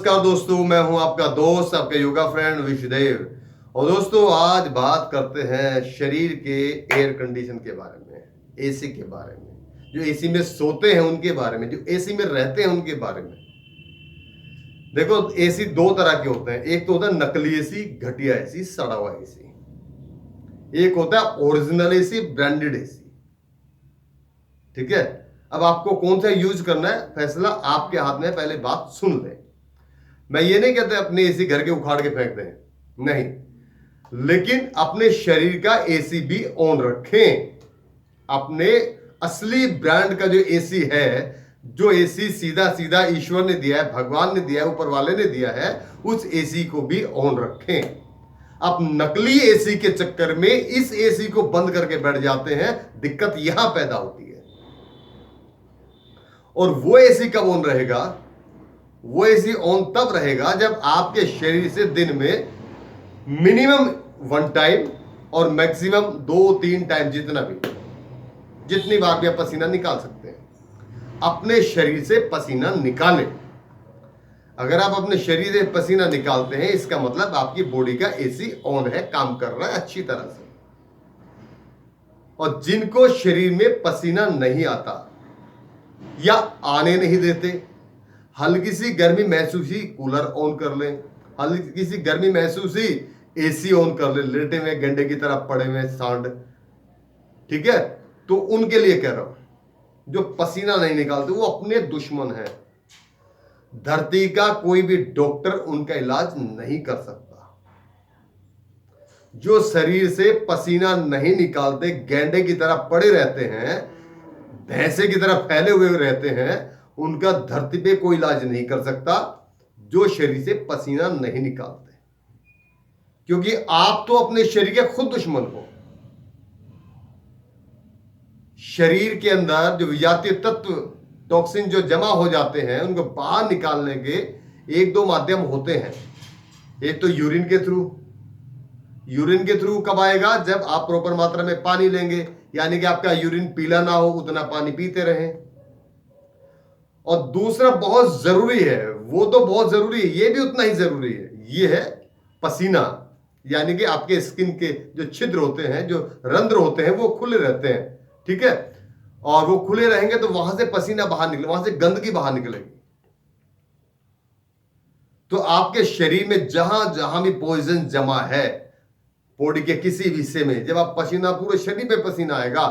नमस्कार दोस्तों, मैं हूं आपका दोस्त, आपका योगा फ्रेंड विशुदेव। और दोस्तों, आज बात करते हैं शरीर के एयर कंडीशन के बारे में, एसी के बारे में। जो एसी में सोते हैं उनके बारे में, जो एसी में रहते हैं उनके बारे में। देखो, एसी दो तरह के होते हैं। एक तो होता है नकली एसी, घटिया एसी, सड़ा हुआ एसी। एक होता है ओरिजिनल एसी, ब्रांडेड एसी। ठीक है, अब आपको कौन सा यूज करना है, फैसला आपके हाथ में। पहले बात सुन लें। मैं ये नहीं कहता अपने एसी घर के उखाड़ के फेंक दें, नहीं, लेकिन अपने शरीर का एसी भी ऑन रखें। अपने असली ब्रांड का जो एसी है, जो एसी सीधा सीधा ईश्वर ने दिया है, भगवान ने दिया है, ऊपर वाले ने दिया है, उस एसी को भी ऑन रखें। अब नकली एसी के चक्कर में इस एसी को बंद करके बैठ जाते हैं, दिक्कत यहां पैदा होती है। और वो एसी कब ऑन रहेगा? वो एसी ऑन तब रहेगा जब आपके शरीर से दिन में मिनिमम 1 टाइम और मैक्सिमम 2-3 टाइम, जितनी बार भी आप पसीना निकाल सकते हैं, अपने शरीर से पसीना निकालें। अगर आप अपने शरीर से पसीना निकालते हैं, इसका मतलब आपकी बॉडी का एसी ऑन है, काम कर रहा है अच्छी तरह से। और जिनको शरीर में पसीना नहीं आता या आने नहीं देते, हल्की सी गर्मी महसूस ही कूलर ऑन कर लें, हल्की सी गर्मी महसूस ही एसी ऑन कर लें, लेटे हुए गंडे की तरह पड़े हुए सांड। ठीक है, तो उनके लिए कह रहा हूं, जो पसीना नहीं निकालते वो अपने दुश्मन हैं। धरती का कोई भी डॉक्टर उनका इलाज नहीं कर सकता। जो शरीर से पसीना नहीं निकालते, गैंडे की तरह पड़े रहते हैं, भैंसे की तरह फैले हुए रहते हैं, उनका धरती पे कोई इलाज नहीं कर सकता, जो शरीर से पसीना नहीं निकालते। क्योंकि आप तो अपने शरीर के खुद दुश्मन हो। शरीर के अंदर जो विजातीय तत्व, टॉक्सिन जो जमा हो जाते हैं, उनको बाहर निकालने के 1-2 माध्यम होते हैं। एक तो यूरिन के थ्रू। यूरिन के थ्रू कब आएगा? जब आप प्रॉपर मात्रा में पानी लेंगे, यानी कि आपका यूरिन पीला ना हो, उतना पानी पीते रहें। और दूसरा बहुत जरूरी है, वो तो बहुत जरूरी है, ये भी उतना ही जरूरी है, ये है पसीना। यानी कि आपके स्किन के जो छिद्र होते हैं, जो रंध्र होते हैं, वो खुले रहते हैं। ठीक है, और वो खुले रहेंगे तो वहां से पसीना बाहर निकले, वहां से गंदगी बाहर निकलेगी। तो आपके शरीर में जहां जहां भी पॉइजन जमा है, बॉडी के किसी भी हिस्से में, जब आप पसीना, पूरे शरीर पे पसीना आएगा,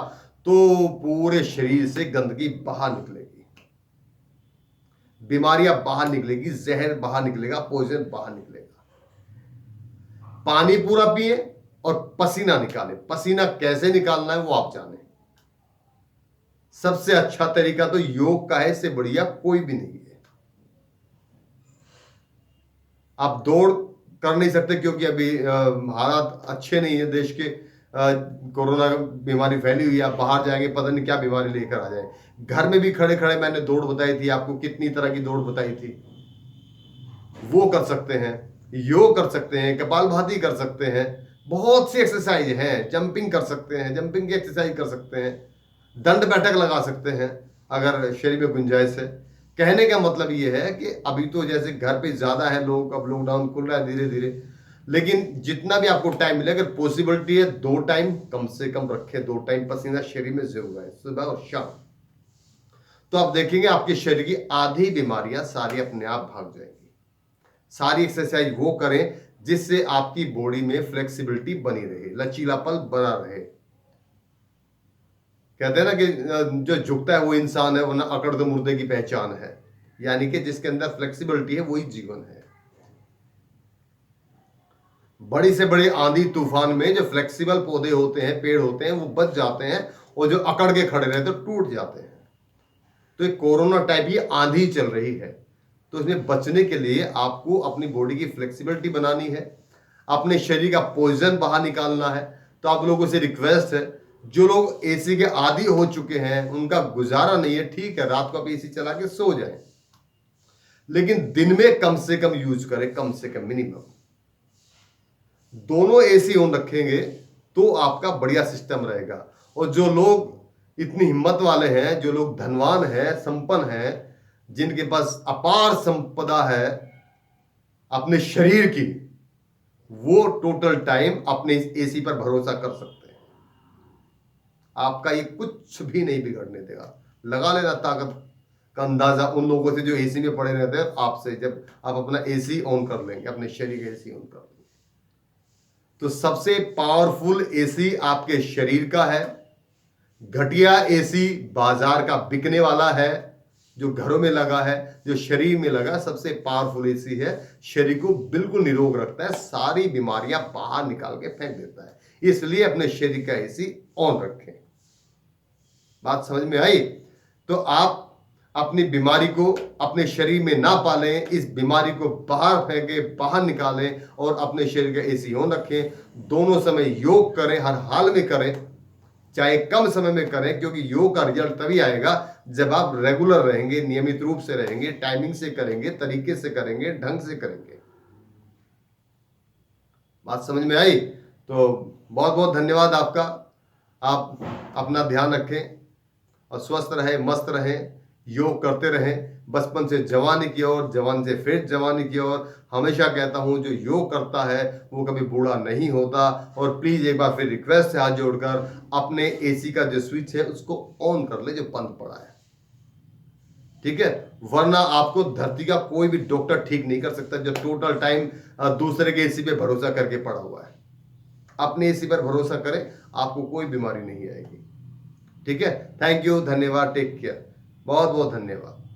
तो पूरे शरीर से गंदगी बाहर निकलेगी, बीमारियां बाहर निकलेगी, जहर बाहर निकलेगा, पॉइजन बाहर निकलेगा। पानी पूरा पिए और पसीना निकालें। पसीना कैसे निकालना है वो आप जाने। सबसे अच्छा तरीका तो योग का है, इससे बढ़िया कोई भी नहीं है। आप दौड़ कर नहीं सकते क्योंकि अभी हालात अच्छे नहीं है देश के, कोरोना बीमारी फैली हुई है। आप बाहर जाएंगे, पता नहीं क्या बीमारी लेकर आ जाए। घर में भी खड़े खड़े मैंने दौड़ बताई थी आपको, कितनी तरह की दौड़ बताई थी। वो कर सकते हैं, योग कर सकते हैं, कपालभाति कर सकते हैं, बहुत सी एक्सरसाइज हैं। जंपिंग कर सकते हैं, जंपिंग की एक्सरसाइज कर सकते हैं, दंड बैठक लगा सकते हैं अगर शरीर में गुंजाइश है। कहने का मतलब ये है कि अभी तो जैसे घर पे ज्यादा है लोग, अब लॉकडाउन खुल रहा है धीरे धीरे, लेकिन जितना भी आपको टाइम मिले, अगर पॉसिबिलिटी है 2 टाइम कम से कम रखें। 2 टाइम पसीना शरीर में जरूर है, सुबह और शाम। तो आप देखेंगे आपके शरीर की आधी बीमारियां सारी अपने आप भाग जाएंगी। सारी एक्सरसाइज वो करें जिससे आपकी बॉडी में फ्लेक्सिबिलिटी बनी रहे, लचीलापन बना रहे। कहते हैं ना कि जो झुकता है वो इंसान है, वरना अकड़ तो मुर्दे की पहचान है। यानी कि जिसके अंदर फ्लेक्सिबिलिटी है वही जीवन है। बड़ी से बड़ी आंधी तूफान में जो फ्लेक्सिबल पौधे होते हैं, पेड़ होते हैं, वो बच जाते हैं, और जो अकड़ के खड़े रहते हैं टूट जाते हैं। तो एक कोरोना टाइप की आंधी चल रही है, तो इसमें बचने के लिए आपको अपनी बॉडी की फ्लेक्सिबिलिटी बनानी है, अपने शरीर का पॉइजन बाहर निकालना है। तो आप लोगों से रिक्वेस्ट है, जो लोग एसी के आदी हो चुके हैं, उनका गुजारा नहीं है, ठीक है, रात को आप एसी चला के सो जाएं, लेकिन दिन में कम से कम यूज करें, कम से कम मिनिमम। दोनों एसी ऑन रखेंगे तो आपका बढ़िया सिस्टम रहेगा। और जो लोग इतनी हिम्मत वाले हैं, जो लोग धनवान हैं, संपन्न हैं, जिनके पास अपार संपदा है, अपने शरीर की, वो टोटल टाइम अपने एसी पर भरोसा कर सकते हैं। आपका ये कुछ भी नहीं बिगड़ने देगा। लगा लेना ताकत का अंदाजा उन लोगों से जो एसी में पड़े रहते हैं, आपसे, जब आप अपना एसी ऑन कर लेंगे, अपने शरीर का एसी ऑन कर लेंगे। तो सबसे पावरफुल एसी आपके शरीर का है। घटिया एसी बाजार का बिकने वाला है, जो घरों में लगा है, जो शरीर में लगा। सबसे पावरफुल एसी है, शरीर को बिल्कुल निरोग रखता है, सारी बीमारियां बाहर निकाल के फेंक देता है। इसलिए अपने शरीर का एसी ऑन रखें। बात समझ में आई? तो आप अपनी बीमारी को अपने शरीर में ना पालें, इस बीमारी को बाहर फेंके, बाहर निकालें और अपने शरीर का एसी ऑन रखें। दोनों समय योग करें, हर हाल में करें, चाहे कम समय में करें, क्योंकि योग का रिजल्ट तभी आएगा जब आप रेगुलर रहेंगे, नियमित रूप से रहेंगे, टाइमिंग से करेंगे, तरीके से करेंगे, ढंग से करेंगे। बात समझ में आई? तो बहुत बहुत धन्यवाद आपका। आप अपना ध्यान रखें और स्वस्थ रहें, मस्त रहें, योग करते रहें, बचपन से जवानी की ओर, जवान से फिर जवानी की ओर। हमेशा कहता हूं, जो योग करता है वो कभी बूढ़ा नहीं होता। और प्लीज एक बार फिर रिक्वेस्ट है हाथ जोड़कर, अपने एसी का जो स्विच है उसको ऑन कर ले जो बंद पड़ा है, ठीक है? वरना आपको धरती का कोई भी डॉक्टर ठीक नहीं कर सकता जो टोटल टाइम दूसरे के एसी पे भरोसा करके पड़ा हुआ है। अपने एसी पर भरोसा करें, आपको कोई बीमारी नहीं आएगी। ठीक है? थैंक यू, धन्यवाद, टेक केयर, बहुत बहुत धन्यवाद।